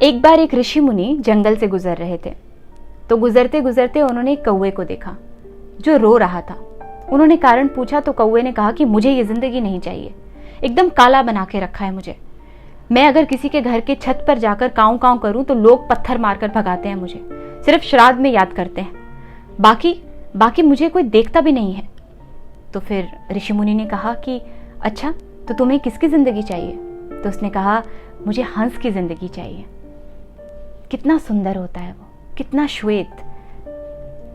एक बार एक ऋषि मुनि जंगल से गुजर रहे थे। तो गुजरते गुजरते उन्होंने एक कौवे को देखा जो रो रहा था। उन्होंने कारण पूछा तो कौवे ने कहा कि मुझे ये जिंदगी नहीं चाहिए, एकदम काला बना के रखा है मुझे। मैं अगर किसी के घर के छत पर जाकर काऊ काऊ करूं तो लोग पत्थर मारकर भगाते हैं मुझे, सिर्फ श्राद्ध में याद करते हैं, बाकी मुझे कोई देखता भी नहीं है। तो फिर ऋषि मुनि ने कहा कि अच्छा, तो तुम्हें किसकी जिंदगी चाहिए? तो उसने कहा मुझे हंस की जिंदगी चाहिए। कितना सुंदर होता है वो, कितना श्वेत।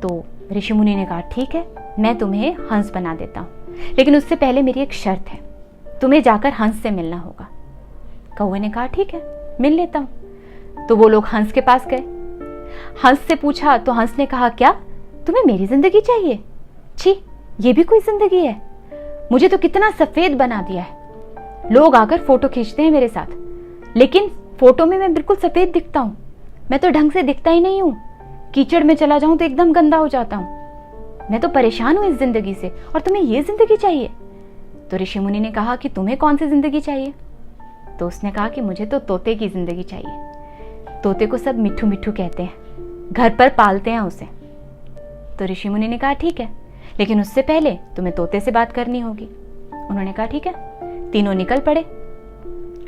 तो ऋषि मुनि ने कहा ठीक है, मैं तुम्हें हंस बना देता हूं, लेकिन उससे पहले मेरी एक शर्त है, तुम्हें जाकर हंस से मिलना होगा। कौवे ने कहा ठीक है, मिल लेता हूं। तो वो लोग हंस के पास गए। हंस से पूछा तो हंस ने कहा क्या तुम्हें मेरी जिंदगी चाहिए? छी, ये भी कोई जिंदगी है? मुझे तो कितना सफेद बना दिया है। लोग आकर फोटो खींचते हैं मेरे साथ, लेकिन फोटो में मैं बिल्कुल सफेद दिखता हूं। मैं तो ढंग से दिखता ही नहीं हूं। कीचड़ में चला जाऊं तो एकदम गंदा हो जाता हूं। मैं तो परेशान हूं इस जिंदगी से, और तुम्हें ये जिंदगी चाहिए? तो ऋषि मुनि ने कहा कि तुम्हें कौन सी जिंदगी चाहिए? तो उसने कहा कि मुझे तो तोते की जिंदगी चाहिए। तोते को सब मिट्ठू मिट्ठू कहते हैं, घर पर पालते हैं उसे। तो ऋषि मुनि ने कहा ठीक है, लेकिन उससे पहले तुम्हें तोते से बात करनी होगी। उन्होंने कहा ठीक है। तीनों निकल पड़े।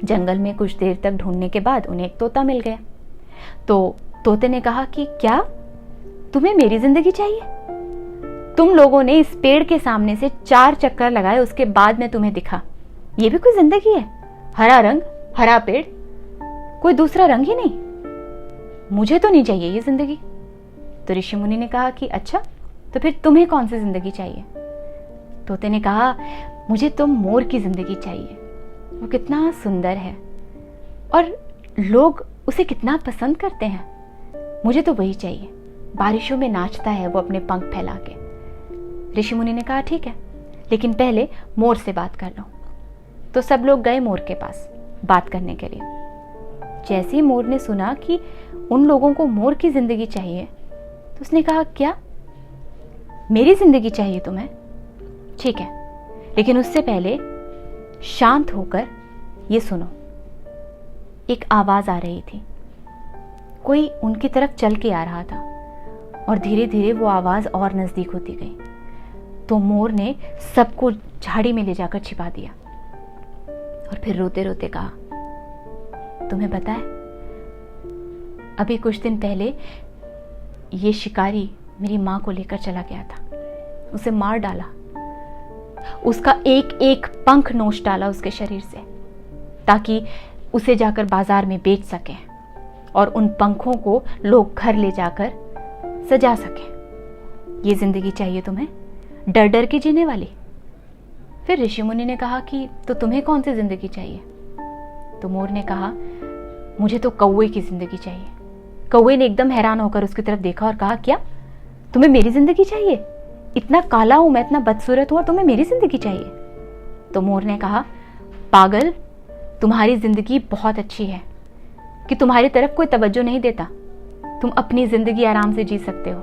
जंगल में कुछ देर तक ढूंढने के बाद उन्हें एक तोता मिल गया। तो तोते ने कहा कि क्या तुम्हें मेरी जिंदगी चाहिए? तुम लोगों ने इस पेड़ के सामने से 4 चक्कर लगाए, उसके बाद मैं तुम्हें दिखा। ये भी कोई जिंदगी है? हरा रंग, हरा पेड़, कोई दूसरा रंग ही नहीं। मुझे तो नहीं चाहिए ये जिंदगी। तो ऋषि मुनि ने कहा कि अच्छा, तो फिर तुम्हें कौन सी जिंदगी चाहिए? तोते ने कहा मुझे तो मोर की जिंदगी चाहिए। वो कितना सुंदर है और लोग उसे कितना पसंद करते हैं। मुझे तो वही चाहिए। बारिशों में नाचता है वो अपने पंख फैला के। ऋषि मुनि ने कहा ठीक है, लेकिन पहले मोर से बात कर लो। तो सब लोग गए मोर के पास बात करने के लिए। जैसे ही मोर ने सुना कि उन लोगों को मोर की जिंदगी चाहिए, तो उसने कहा क्या मेरी जिंदगी चाहिए तुम्हें? ठीक है, लेकिन उससे पहले शांत होकर ये सुनो। एक आवाज आ रही थी, कोई उनकी तरफ चल के आ रहा था, और धीरे धीरे वो आवाज और नजदीक होती गई। तो मोर ने सबको झाड़ी में ले जाकर छिपा दिया और फिर रोते रोते कहा तुम्हें पता है, अभी कुछ दिन पहले ये शिकारी मेरी मां को लेकर चला गया था। उसे मार डाला, उसका एक एक पंख नोच डाला उसके शरीर से, ताकि उसे जाकर बाजार में बेच सके और उन पंखों को लोग घर ले जाकर सजा सके। ये जिंदगी चाहिए तुम्हें, डर डर के जीने वाली? फिर ऋषि मुनि ने कहा कि तो तुम्हें कौन सी जिंदगी चाहिए? तो मोर ने कहा मुझे तो कौवे की जिंदगी चाहिए। कौवे ने एकदम हैरान होकर उसकी तरफ देखा और कहा क्या तुम्हें मेरी जिंदगी चाहिए? इतना काला हूं मैं, इतना बदसूरत हूं, और तुम्हें मेरी जिंदगी चाहिए? तो मोर ने कहा पागल, तुम्हारी जिंदगी बहुत अच्छी है कि तुम्हारी तरफ कोई तवज्जो नहीं देता। तुम अपनी जिंदगी आराम से जी सकते हो।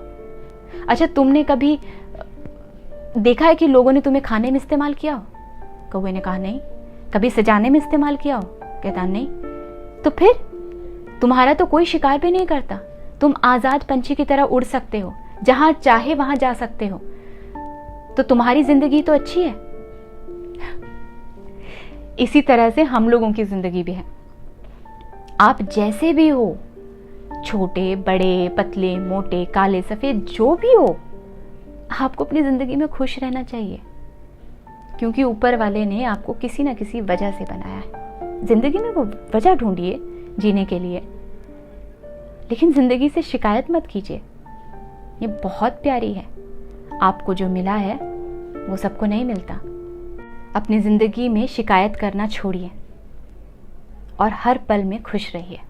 अच्छा, तुमने कभी देखा है कि लोगों ने तुम्हें खाने में इस्तेमाल किया हो? कौवे ने कहा नहीं। कभी सजाने में इस्तेमाल किया हो? कहता नहीं। तो फिर तुम्हारा तो कोई शिकार भी नहीं करता। तुम आजाद पंछी की तरह उड़ सकते हो, जहां चाहे वहां जा सकते हो। तो तुम्हारी जिंदगी तो अच्छी है। इसी तरह से हम लोगों की जिंदगी भी है। आप जैसे भी हो, छोटे बड़े, पतले मोटे, काले सफेद, जो भी हो, आपको अपनी जिंदगी में खुश रहना चाहिए, क्योंकि ऊपर वाले ने आपको किसी ना किसी वजह से बनाया है। जिंदगी में वो वजह ढूंढिए जीने के लिए, लेकिन जिंदगी से शिकायत मत कीजिए। ये बहुत प्यारी है। आपको जो मिला है वो सबको नहीं मिलता। अपनी जिंदगी में शिकायत करना छोड़िए और हर पल में खुश रहिए।